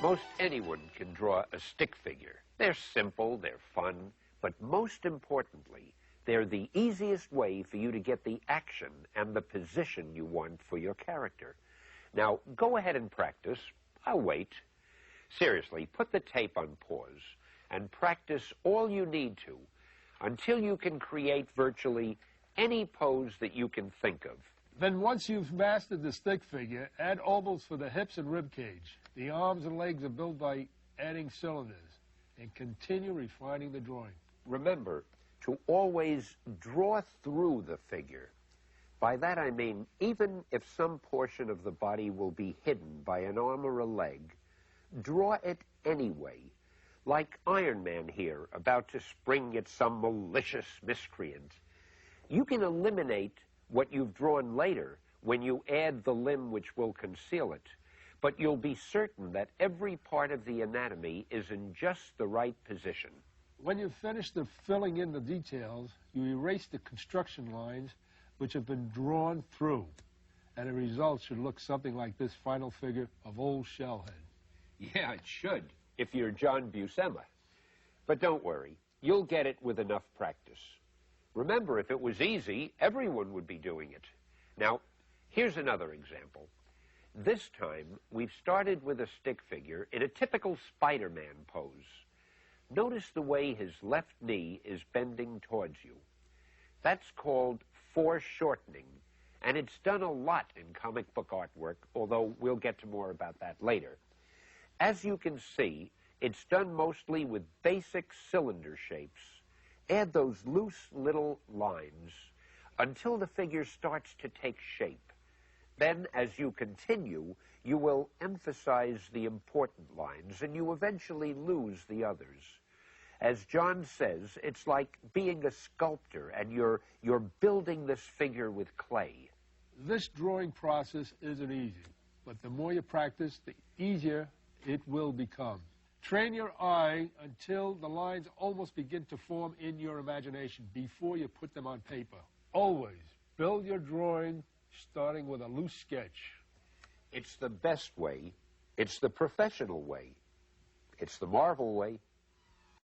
Most anyone can draw a stick figure. They're simple, they're fun, but most importantly, they're the easiest way for you to get the action and the position you want for your character. Now, go ahead and practice. I'll wait. Seriously, put the tape on pause and practice all you need to until you can create virtually any pose that you can think of. Then once you've mastered the stick figure, add ovals for the hips and rib cage. The arms and legs are built by adding cylinders, and continue refining the drawing. Remember to always draw through the figure. By that I mean, even if some portion of the body will be hidden by an arm or a leg, draw it anyway, like Iron Man here, about to spring at some malicious miscreant. You can eliminate what you've drawn later when you add the limb which will conceal it, but you'll be certain that every part of the anatomy is in just the right position. When you've finished filling in the details, you erase the construction lines which have been drawn through, and the result should look something like this final figure of Old Shellhead. Yeah, it should, if you're John Buscema. But don't worry, you'll get it with enough practice. Remember, if it was easy, everyone would be doing it. Now, here's another example. This time, we've started with a stick figure in a typical Spider-Man pose. Notice the way his left knee is bending towards you. That's called foreshortening, and it's done a lot in comic book artwork, although we'll get to more about that later. As you can see, it's done mostly with basic cylinder shapes. Add those loose little lines until the figure starts to take shape. Then, as you continue, you will emphasize the important lines, and you eventually lose the others. As John says, it's like being a sculptor, and you're building this figure with clay. This drawing process isn't easy, but the more you practice, the easier it will become. Train your eye until the lines almost begin to form in your imagination before you put them on paper. Always build your drawing starting with a loose sketch. It's the best way. It's the professional way. It's the Marvel way.